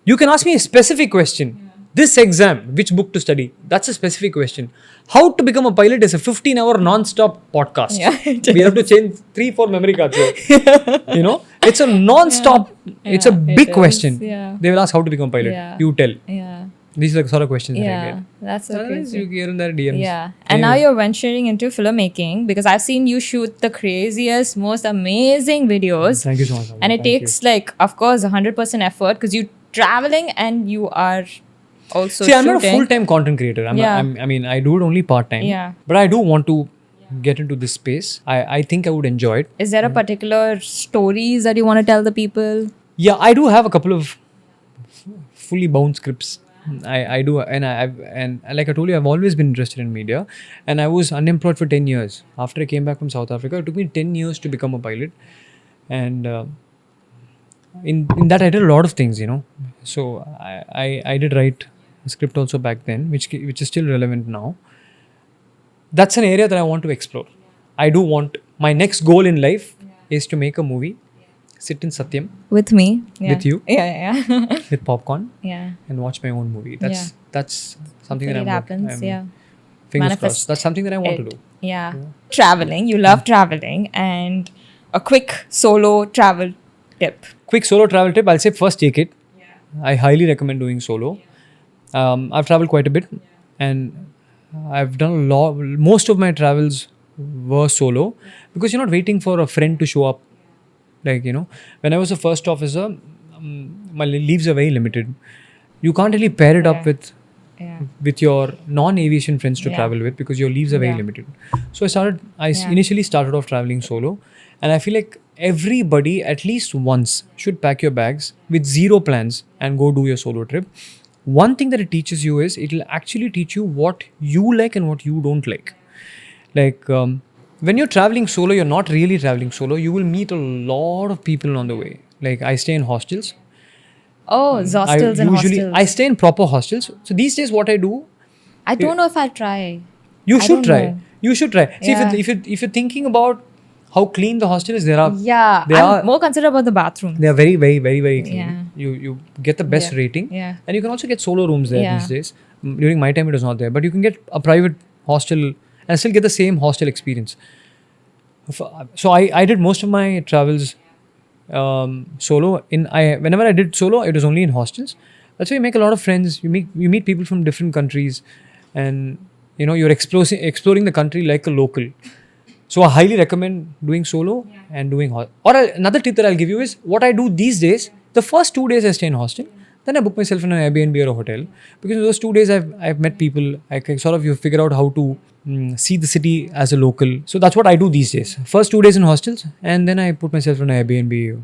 Speaker 1: You can ask me a specific question. This exam, which book to study? That's a specific question. How to become a pilot is a 15-hour non-stop podcast.
Speaker 2: Yeah, it
Speaker 1: We have to change 3-4 memory cards. It's a non-stop. It's a
Speaker 2: Yeah,
Speaker 1: big
Speaker 2: it is.
Speaker 1: question.
Speaker 2: Yeah.
Speaker 1: They will ask how to become a pilot.
Speaker 2: Yeah.
Speaker 1: You tell.
Speaker 2: Yeah.
Speaker 1: These are the sort of questions that I
Speaker 2: Yeah.
Speaker 1: get.
Speaker 2: That's so
Speaker 1: Sometimes
Speaker 2: crazy.
Speaker 1: you hear in their DMs.
Speaker 2: Yeah. And now you're venturing into filmmaking because I've seen you shoot the craziest, most amazing videos.
Speaker 1: Thank you so much.
Speaker 2: And it takes like, of course, 100% effort because you're traveling and you are also
Speaker 1: See, I'm not a
Speaker 2: shooting.
Speaker 1: full-time content creator. I do it only part-time.
Speaker 2: Yeah.
Speaker 1: But I do want to get into this space. I think I would enjoy it.
Speaker 2: Is there a particular stories that you want to tell the people?
Speaker 1: Yeah, I do have a couple of fully bound scripts. I do, and like I told you, I've always been interested in media, and I was unemployed for 10 years. After I came back from South Africa, it took me 10 years to become a pilot, and in that I did a lot of things, So I did write a script also back then, which is still relevant now. That's an area that I want to explore. I do want, my next goal in life is to make a movie, sit in Satyam
Speaker 2: With me. Yeah.
Speaker 1: With you?
Speaker 2: Yeah.
Speaker 1: with popcorn
Speaker 2: Yeah.
Speaker 1: and watch my own movie. That's something that
Speaker 2: Hopefully
Speaker 1: I'm
Speaker 2: it happens. Yeah.
Speaker 1: Fingers
Speaker 2: Manifest
Speaker 1: crossed. That's something that I want to do.
Speaker 2: Yeah. Traveling. You love traveling. And a quick solo travel tip.
Speaker 1: Quick solo travel tip. I'll say first take it. I highly recommend doing solo. I've traveled quite a bit, and I've done a lot. Most of my travels were solo because you're not waiting for a friend to show up. Like, when I was a first officer, my leaves are very limited. You can't really pair it up
Speaker 2: Yeah.
Speaker 1: with your non-aviation friends to
Speaker 2: Yeah.
Speaker 1: travel with, because your leaves are very
Speaker 2: Yeah.
Speaker 1: limited. So I
Speaker 2: Yeah.
Speaker 1: initially started off traveling solo, and I feel like everybody at least once should pack your bags with zero plans and go do your solo trip. One thing that it teaches you is it'll actually teach you what you like and what you don't like. Like when you're traveling solo, you're not really traveling solo. You will meet a lot of people on the way. Like I stay in hostels.
Speaker 2: Oh, hostels and hostels.
Speaker 1: I stay in proper hostels. So these days, what I do,
Speaker 2: I don't know if I'll try.
Speaker 1: you
Speaker 2: I
Speaker 1: should
Speaker 2: don't
Speaker 1: try.
Speaker 2: know.
Speaker 1: You should try. See,
Speaker 2: Yeah.
Speaker 1: if you're thinking about how clean the hostel is,
Speaker 2: Yeah,
Speaker 1: they
Speaker 2: I'm
Speaker 1: are
Speaker 2: more concerned about the bathroom.
Speaker 1: they are very very very very clean.
Speaker 2: Yeah.
Speaker 1: You get the best
Speaker 2: Yeah.
Speaker 1: rating.
Speaker 2: Yeah.
Speaker 1: And you can also get solo rooms there
Speaker 2: Yeah.
Speaker 1: these days. During my time, it was not there, but you can get a private hostel and still get the same hostel experience. So I did most of my travels solo. Whenever I did solo, it was only in hostels. That's why you make a lot of friends. You meet people from different countries, and you're exploring the country like a local. So I highly recommend doing solo and doing another tip that I'll give you is what I do these days. The first 2 days I stay in hostel, then I book myself in an Airbnb or a hotel, because in those 2 days I've met people. I can you figure out how to see the city as a local. So that's what I do these days. First 2 days in hostels, and then I put myself in an Airbnb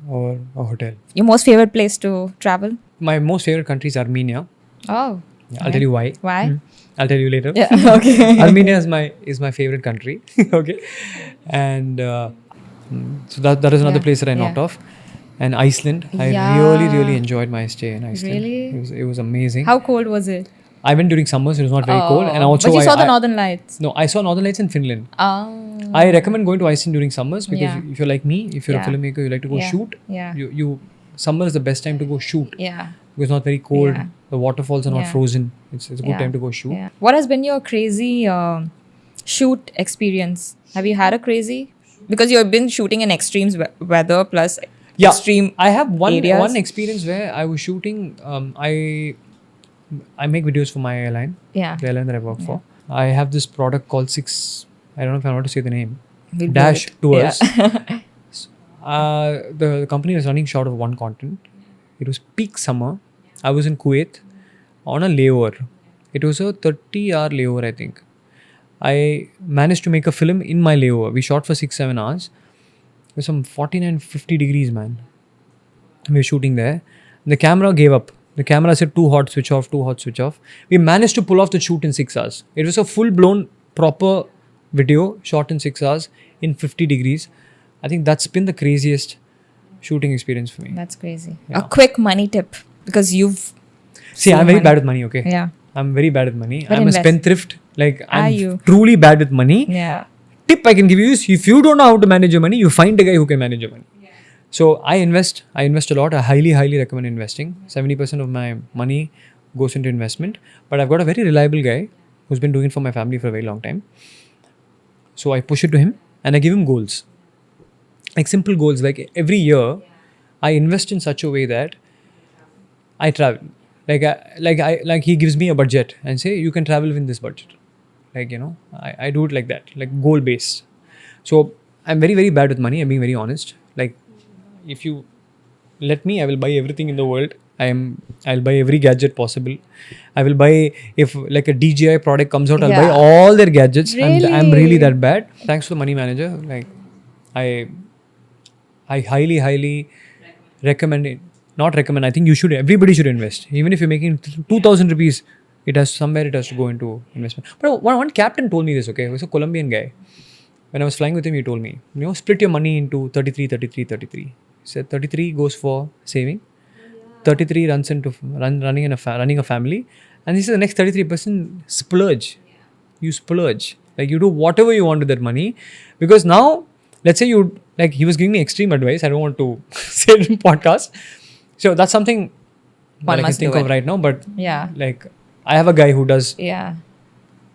Speaker 1: or a hotel.
Speaker 2: Your most favorite place to travel?
Speaker 1: My most favorite country is Armenia.
Speaker 2: Oh.
Speaker 1: I'll tell you why.
Speaker 2: Why?
Speaker 1: I'll tell you later.
Speaker 2: Yeah. Okay.
Speaker 1: Armenia is my favorite country. Okay, and so that is another place that I knocked off. And Iceland, I really enjoyed my stay in Iceland.
Speaker 2: Really?
Speaker 1: It was amazing.
Speaker 2: How cold was it?
Speaker 1: I went during summers, so it was not very cold, and also
Speaker 2: but you saw the Northern Lights.
Speaker 1: No, I saw Northern Lights in Finland.
Speaker 2: Oh.
Speaker 1: I recommend going to Iceland during summers, because
Speaker 2: Yeah.
Speaker 1: if you're like me, if you're a
Speaker 2: Yeah.
Speaker 1: filmmaker, you like to go
Speaker 2: Yeah.
Speaker 1: shoot.
Speaker 2: Yeah.
Speaker 1: You summer is the best time to go shoot.
Speaker 2: Yeah.
Speaker 1: Because it's not very cold.
Speaker 2: Yeah.
Speaker 1: The waterfalls are not
Speaker 2: Yeah.
Speaker 1: frozen. It's a good
Speaker 2: Yeah.
Speaker 1: time to go shoot.
Speaker 2: Yeah. What has been your crazy shoot experience? Have you had a crazy? Because you've been shooting in extremes weather plus extreme
Speaker 1: I have
Speaker 2: areas.
Speaker 1: one experience where I was shooting. I make videos for my airline.
Speaker 2: Yeah.
Speaker 1: The airline that I work for. I have this product called Six. I don't know if I want to say the name.
Speaker 2: We'll do
Speaker 1: Dash
Speaker 2: it.
Speaker 1: Tours. The company was running short of one content. It was peak summer. I was in Kuwait on a layover. It was a 30-hour layover, I think. I managed to make a film in my layover. We shot for 6-7 hours. It was some 49-50 degrees, man. We were shooting there. The camera gave up. The camera said too hot, switch off, too hot, switch off. We managed to pull off the shoot in 6 hours. It was a full-blown, proper video shot in 6 hours in 50 degrees. I think that's been the craziest shooting experience for me.
Speaker 2: That's crazy.
Speaker 1: Yeah.
Speaker 2: A quick money tip, because you've
Speaker 1: See, I'm very bad with money, okay?
Speaker 2: Yeah.
Speaker 1: I'm very bad with money.
Speaker 2: But
Speaker 1: I'm
Speaker 2: invest.
Speaker 1: a spendthrift. Like,
Speaker 2: Are
Speaker 1: I'm
Speaker 2: you?
Speaker 1: truly bad with money.
Speaker 2: Yeah.
Speaker 1: Tip I can give you is, if you don't know how to manage your money, you find a guy who can manage your money. So I invest a lot. I highly recommend investing. 70% of my money goes into investment. But I've got a very reliable guy who's been doing it for my family for a very long time. So I push it to him and I give him goals. Like simple goals. Like every year, I invest in such a way that I travel. Like he gives me a budget and say, you can travel within this budget. Like, I do it like that, like goal based. So I'm very, very bad with money. I'm being very honest. Like, if you let me, I will buy everything in the world. I'll buy every gadget possible. I will buy, if like a DJI product comes out, I'll buy all their gadgets.
Speaker 2: Really?
Speaker 1: I'm really that bad. Thanks to the money manager. Like, I highly recommend it. Not recommend. I think everybody should invest. Even if you're making 2,000 rupees, it has to go into investment. But one captain told me this, okay? He was a Colombian guy. When I was flying with him, he told me, split your money into 33, 33, 33. He said 33 goes for saving. 33 runs into running a family. And he said the next 33% splurge. You splurge. Like, you do whatever you want with that money. Because now, let's say he was giving me extreme advice. I don't want to say it in podcast. So that's something that I can think of right now. But like, I have a guy who does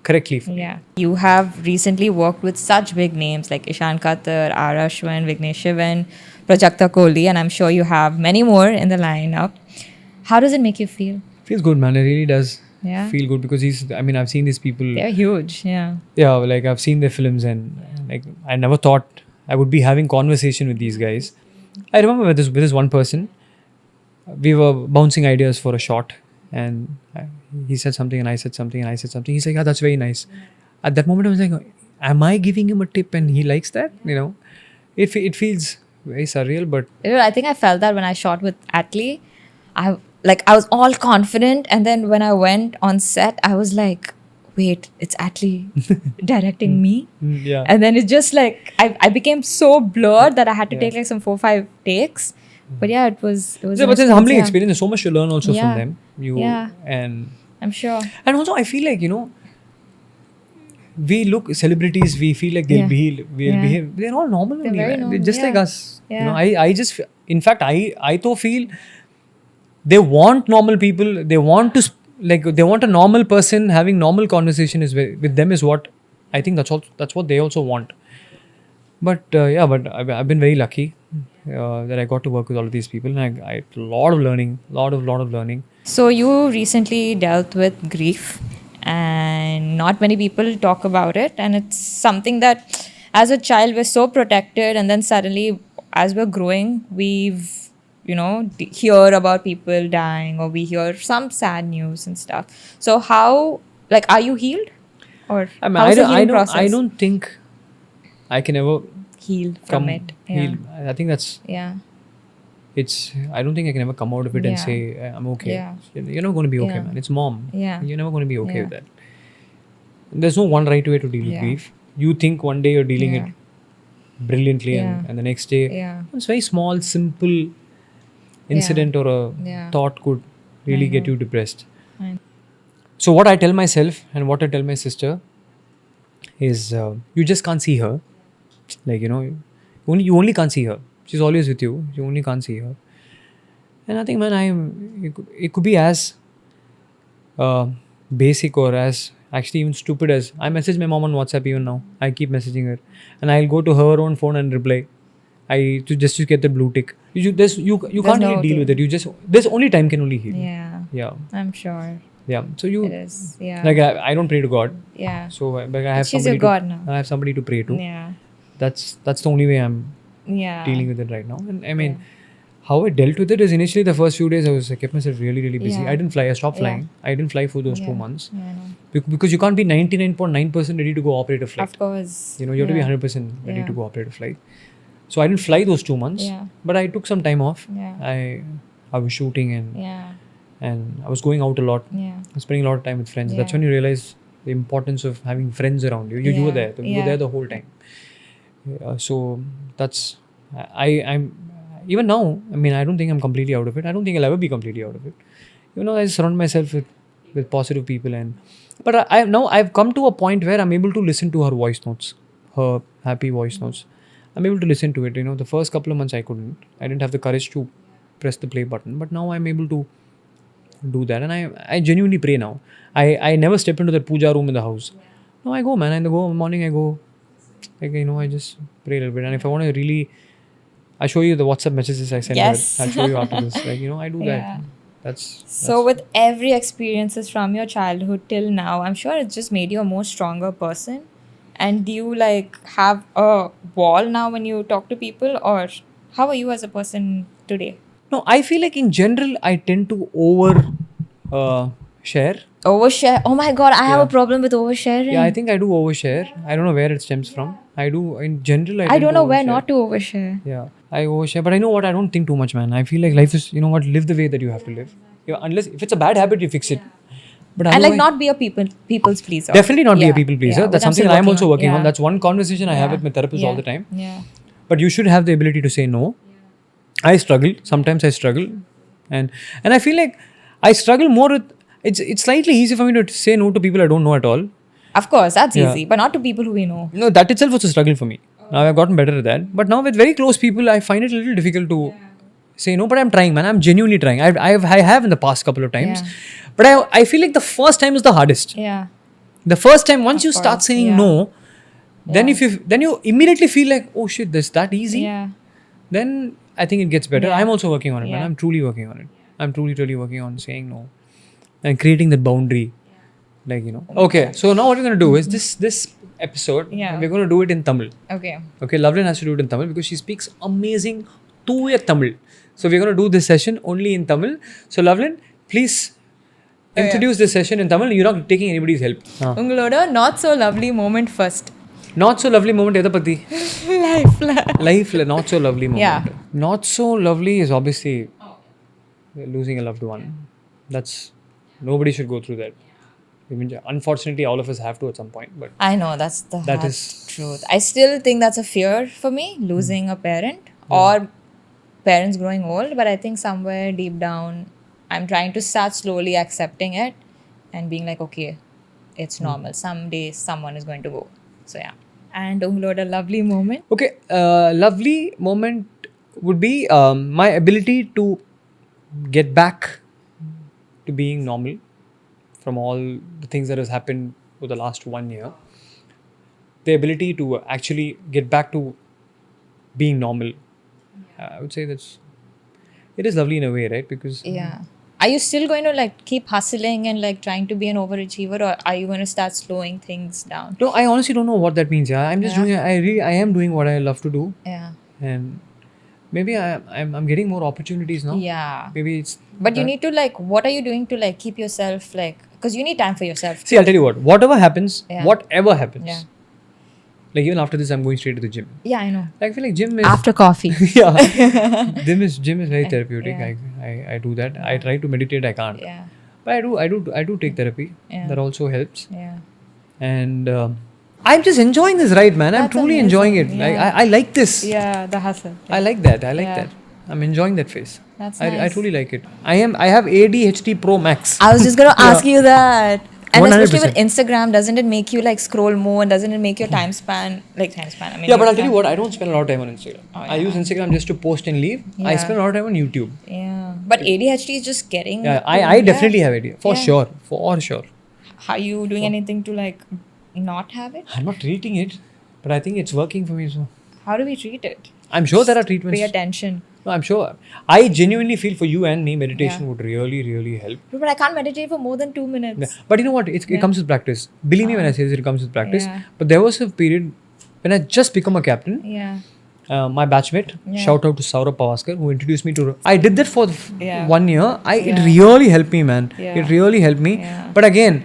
Speaker 1: correctly for me.
Speaker 2: Yeah. You have recently worked with such big names like Ishan Khatter, R. Ashwin, Vignesh Shivan, Prajakta Kohli, and I'm sure you have many more in the lineup. How does it make you feel?
Speaker 1: Feels good, man. It really does
Speaker 2: feel
Speaker 1: good, because I've seen these people.
Speaker 2: They're huge. Yeah.
Speaker 1: Yeah, like I've seen their films, and like I never thought I would be having conversation with these guys. I remember with this one person, we were bouncing ideas for a shot, and he said something and I said something and I said something. He's like, "Yeah, that's very nice." At that moment, I was like, "Am I giving him a tip and he likes that?" It feels very surreal, but
Speaker 2: I think I felt that when I shot with Atlee. I was all confident, and then when I went on set, I was like, wait, it's Atlee directing me.
Speaker 1: yeah.
Speaker 2: And then it's just like I became so blurred that I had to take like some 4-5 takes. But yeah, it was
Speaker 1: Yeah, but it's a humbling experience. There's so much to learn also from them. And
Speaker 2: I'm sure.
Speaker 1: And also I feel like, we look celebrities, we feel like they'll behave. They're all normal.
Speaker 2: They're very normal.
Speaker 1: They're just like us.
Speaker 2: Yeah.
Speaker 1: I just, in fact, I though feel they want normal people. They want to, they want a normal person having normal conversation with them is what, I think that's what they also want. But but I've been very lucky that I got to work with all of these people, and I had a lot of learning, lot of learning.
Speaker 2: So you recently dealt with grief, and not many people talk about it, and it's something that as a child we're so protected, and then suddenly as we're growing we've hear about people dying, or we hear some sad news and stuff. So how, are you healed, or how's the healing process?
Speaker 1: I don't think I can ever
Speaker 2: heal from it.
Speaker 1: Heal. I think that's I don't think I can ever come out of it and say I'm okay.
Speaker 2: Yeah.
Speaker 1: You're not going to be okay, man. It's mom.
Speaker 2: Yeah.
Speaker 1: You're never going to be okay with that. There's no one right way to deal with grief. You think one day you're dealing it brilliantly, and the next day it's very small, simple incident or a thought could really get you depressed. So what I tell myself and what I tell my sister is you just can't see her. You only can't see her. She's always with you. You only can't see her. And I think, man, it could be as basic or as actually even stupid as I message my mom on WhatsApp even now. I keep messaging her, and I'll go to her own phone and reply. Just to get the blue tick. You can't really deal with it. There's only time can only heal. Yeah.
Speaker 2: I'm sure.
Speaker 1: Yeah. So
Speaker 2: it is. Yeah.
Speaker 1: I don't pray to God.
Speaker 2: Yeah.
Speaker 1: So but I have
Speaker 2: She's
Speaker 1: somebody
Speaker 2: your God now.
Speaker 1: I have somebody to pray to.
Speaker 2: Yeah.
Speaker 1: That's the only way I'm dealing with it right now. And I mean, how I dealt with it is initially the first few days I kept myself really, really busy. I didn't fly. I stopped flying. I didn't fly for those 2 months.
Speaker 2: Yeah, I know.
Speaker 1: Because you can't be 99.9% ready to go operate a flight.
Speaker 2: Of course.
Speaker 1: You have to be 100% ready to go operate a flight. So I didn't fly those 2 months. But I took some time off. I was shooting and I was going out a lot. I was spending a lot of time with friends. That's when you realize the importance of having friends around you. You were there. You were there the whole time. So that's I'm even now. I mean, I don't think I'm completely out of it. I don't think I'll ever be completely out of it. I surround myself with positive people, but I've come to a point where I'm able to listen to her voice notes, her happy voice notes. I'm able to listen to it. The first couple of months I couldn't. I didn't have the courage to press the play button, but now I'm able to do that, and I genuinely pray now. I never step into the puja room in the house. No, I go, man. In the morning I go. I just pray a little bit. And if I want to really, I show you the WhatsApp messages I send her. I'll show you after this. I do that. That's
Speaker 2: so with every experiences from your childhood till now, I'm sure it's just made you a more stronger person. And do you have a wall now when you talk to people, or how are you as a person today?
Speaker 1: No, I feel like in general I tend to share.
Speaker 2: Overshare? Oh my God, I have a problem with oversharing.
Speaker 1: Yeah, I think I do overshare. I don't know where it stems from. I do in general.
Speaker 2: I don't know where not to overshare.
Speaker 1: Yeah, I overshare, but I know what, I don't think too much, man. I feel like life is, live the way that you have to live. Unless if it's a bad habit, you fix it. But
Speaker 2: and not be a people's pleaser.
Speaker 1: Definitely not be a people pleaser. That's something I'm also working on. That's one conversation I have with my therapist all the time.
Speaker 2: Yeah.
Speaker 1: But you should have the ability to say no. I struggle. Sometimes I struggle, and I feel like I struggle more with. It's slightly easy for me to say no to people I don't know at all.
Speaker 2: Of course, that's easy, but not to people who we know.
Speaker 1: No, that itself was a struggle for me. Now I've gotten better at that. But now with very close people, I find it a little difficult to say no. But I'm trying, man. I'm genuinely trying. I have in the past couple of times. But I feel like the first time is the hardest.
Speaker 2: Yeah.
Speaker 1: The first time, once you start saying no, then you immediately feel like, oh shit, this that easy.
Speaker 2: Yeah.
Speaker 1: Then I think it gets better.
Speaker 2: Yeah.
Speaker 1: I'm also working on it, man. I'm truly working on it. I'm truly working on saying no and creating that boundary. Okay, so now what we're going to do is this episode, we're going to do it in Tamil.
Speaker 2: Okay.
Speaker 1: Lovelyn has to do it in Tamil because she speaks amazing Tuya Tamil. So we're going to do this session only in Tamil. So Lovelyn, please introduce this session in Tamil. You're not taking anybody's help.
Speaker 2: Ungaloda not so lovely moment first.
Speaker 1: Not so lovely moment எதை பத்தி? Lifeல not so lovely moment.
Speaker 2: Yeah.
Speaker 1: Not so lovely is obviously losing a loved one. That's nobody should go through that. I mean, unfortunately, all of us have to at some point. But
Speaker 2: I know that's the
Speaker 1: that
Speaker 2: hard
Speaker 1: is
Speaker 2: truth. I still think that's a fear for me, losing a parent or parents growing old. But I think somewhere deep down, I'm trying to start slowly accepting it and being like, okay, it's normal. Someday someone is going to go. So yeah. And Ungaloda, lovely moment.
Speaker 1: okay. Lovely moment would be my ability to get back to being normal from all the things that has happened for the last 1 year. The ability to actually get back to being normal. I would say it is lovely in a way, right? Because
Speaker 2: Yeah. Are you still going to like keep hustling and like trying to be an overachiever, or are you going to start slowing things down?
Speaker 1: no, I honestly don't know what that means. Yeah, I'm just doing. I am doing what I love to do,
Speaker 2: Yeah.
Speaker 1: and maybe I'm getting more opportunities now.
Speaker 2: Yeah.
Speaker 1: Maybe it's.
Speaker 2: But you need to like, what are you doing to like keep yourself like, because you need time for yourself.
Speaker 1: See, I'll tell you what. Whatever happens,
Speaker 2: Yeah.
Speaker 1: whatever happens.
Speaker 2: Yeah.
Speaker 1: Like even after this, I'm going straight to the gym.
Speaker 2: Yeah, I know.
Speaker 1: Like, I feel like gym is.
Speaker 2: After coffee.
Speaker 1: Yeah. Gym is very therapeutic.
Speaker 2: Yeah.
Speaker 1: I do that. I try to meditate. I can't.
Speaker 2: Yeah.
Speaker 1: But I do take therapy.
Speaker 2: Yeah.
Speaker 1: That also helps.
Speaker 2: Yeah.
Speaker 1: And I'm just enjoying this ride, man. I'm
Speaker 2: That's
Speaker 1: truly enjoying it.
Speaker 2: amazing.
Speaker 1: Like
Speaker 2: Yeah.
Speaker 1: I like this.
Speaker 2: Yeah, the hustle.
Speaker 1: I like that. I like
Speaker 2: Yeah.
Speaker 1: that. I'm enjoying that phase.
Speaker 2: That's
Speaker 1: I
Speaker 2: nice.
Speaker 1: truly like it. I have ADHD Pro Max.
Speaker 2: I was just going to ask you that. And especially
Speaker 1: 100%.
Speaker 2: with Instagram, doesn't it make you like scroll more, and doesn't it make your time span? I mean,
Speaker 1: Yeah, but I'll tell you what, I don't spend a lot of time on Instagram.
Speaker 2: Oh,
Speaker 1: I use Instagram just to post and leave. I
Speaker 2: Yeah.
Speaker 1: spend a lot of time on YouTube.
Speaker 2: Yeah. But ADHD is just getting.
Speaker 1: Yeah, I definitely have idea. For
Speaker 2: Yeah.
Speaker 1: sure. For sure.
Speaker 2: Are you doing anything to like not have it?
Speaker 1: I'm not treating it, but I think it's working for me. So
Speaker 2: How do we treat it?
Speaker 1: I'm sure there are treatments.
Speaker 2: Pay attention.
Speaker 1: No, I'm sure. I genuinely feel for you and me, meditation
Speaker 2: Yeah.
Speaker 1: would really, really help.
Speaker 2: But I can't meditate for more than 2 minutes.
Speaker 1: Yeah. But you know what? It comes with practice. Believe me when I say this, it comes with practice.
Speaker 2: Yeah.
Speaker 1: But there was a period when I just become a captain.
Speaker 2: Yeah.
Speaker 1: My batchmate,
Speaker 2: Yeah.
Speaker 1: shout out to Saurabh Pavaskar, who introduced me to. I did that for
Speaker 2: Yeah.
Speaker 1: 1 year. It
Speaker 2: Yeah.
Speaker 1: really helped me, man.
Speaker 2: Yeah.
Speaker 1: It really helped me.
Speaker 2: Yeah.
Speaker 1: But again,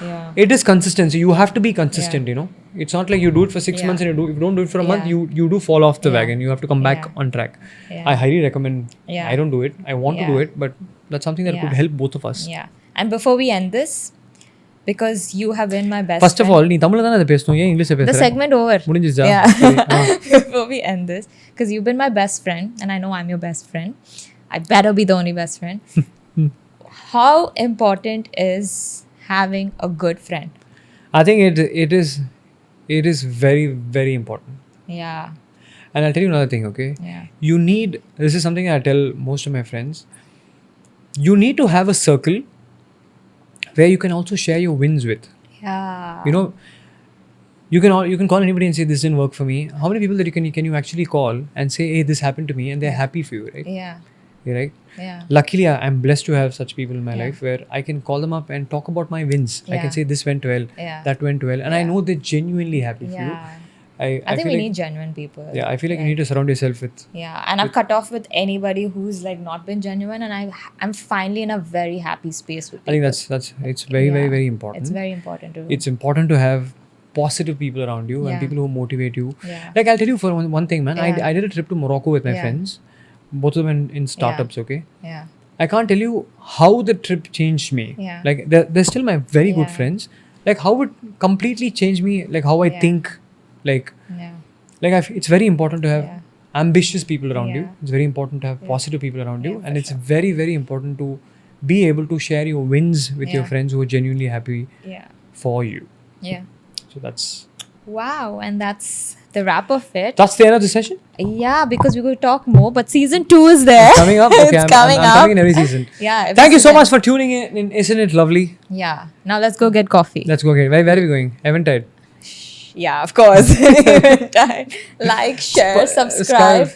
Speaker 2: Yeah.
Speaker 1: it is consistency. You have to be consistent. You know, it's not like you do it for 6
Speaker 2: Yeah.
Speaker 1: months and if you don't do it for a month,
Speaker 2: Yeah.
Speaker 1: you do fall off the
Speaker 2: Yeah.
Speaker 1: wagon. You have to come back
Speaker 2: Yeah.
Speaker 1: on track.
Speaker 2: Yeah.
Speaker 1: I highly recommend.
Speaker 2: Yeah.
Speaker 1: I don't do it. I want to do
Speaker 2: Yeah.
Speaker 1: it, but that's something that
Speaker 2: Yeah.
Speaker 1: could help both of us.
Speaker 2: Yeah. And before we end this, because you have been my best
Speaker 1: First of all, நீ தமிழ்ல தானே பேசணும் ஏன் இங்கிலீஷ்ல
Speaker 2: the
Speaker 1: பேசுற
Speaker 2: segment over.
Speaker 1: முடிஞ்சிச்சா
Speaker 2: Yeah.
Speaker 1: சரி, ஆ.
Speaker 2: Before we end this, because you've been my best friend, and I know I'm your best friend. I better be the only best friend. How important is having a good friend?
Speaker 1: I think it is very, very important.
Speaker 2: Yeah.
Speaker 1: And I'll tell you another thing, okay?
Speaker 2: Yeah.
Speaker 1: You need, this is something I tell most of my friends, you need to have a circle where you can also share your wins with.
Speaker 2: Yeah.
Speaker 1: You know, you can call anybody and say this didn't work for me. How many people that can you actually call and say, hey, this happened to me, and they're happy for you, right?
Speaker 2: Yeah.
Speaker 1: You're right.
Speaker 2: Yeah.
Speaker 1: Luckily, I'm blessed to have such people in my
Speaker 2: Yeah.
Speaker 1: life where I can call them up and talk about my wins. I
Speaker 2: Yeah.
Speaker 1: can say this went well,
Speaker 2: Yeah.
Speaker 1: that went well, and I
Speaker 2: Yeah.
Speaker 1: know they're genuinely happy for you.
Speaker 2: Yeah.
Speaker 1: I
Speaker 2: I think
Speaker 1: feel
Speaker 2: we
Speaker 1: like,
Speaker 2: need genuine people.
Speaker 1: yeah, I feel like you need to surround yourself with.
Speaker 2: Yeah, and I've cut off with anybody who's like not been genuine, and I'm finally in a very happy space with people.
Speaker 1: I think that's it's very, very,
Speaker 2: Yeah.
Speaker 1: very important.
Speaker 2: It's very important to.
Speaker 1: It's important to have positive people around you and
Speaker 2: Yeah.
Speaker 1: people who motivate you.
Speaker 2: Yeah.
Speaker 1: Like I'll tell you for one thing, man.
Speaker 2: Yeah.
Speaker 1: I did a trip to Morocco with my
Speaker 2: Yeah.
Speaker 1: friends, both of them in startups. Okay,
Speaker 2: Yeah.
Speaker 1: I can't tell you how the trip changed me.
Speaker 2: Yeah.
Speaker 1: Like they're still my very good
Speaker 2: Yeah.
Speaker 1: friends. Like how it completely changed me. Like how I
Speaker 2: Yeah.
Speaker 1: think. Like
Speaker 2: Yeah.
Speaker 1: it's very important to have
Speaker 2: Yeah.
Speaker 1: ambitious people around you.
Speaker 2: Yeah.
Speaker 1: It's very important to have positive people around you,
Speaker 2: Yeah,
Speaker 1: and
Speaker 2: for
Speaker 1: it's very, very important to be able to share your wins with your
Speaker 2: Yeah.
Speaker 1: friends who are genuinely happy
Speaker 2: Yeah.
Speaker 1: for you.
Speaker 2: Yeah.
Speaker 1: So that's
Speaker 2: Wow, and that's the wrap of it.
Speaker 1: the end of the session.
Speaker 2: Yeah, because we could talk more, but season 2 is there.
Speaker 1: Coming up. Okay,
Speaker 2: It's
Speaker 1: I'm
Speaker 2: coming
Speaker 1: I'm
Speaker 2: up.
Speaker 1: coming in every season.
Speaker 2: Yeah.
Speaker 1: Thank you so
Speaker 2: episode-
Speaker 1: much for tuning in. Isn't it lovely?
Speaker 2: Yeah. Now let's go get coffee.
Speaker 1: Let's go. Okay, where are we going? Eventide.
Speaker 2: Yeah, of course. Like, share, subscribe.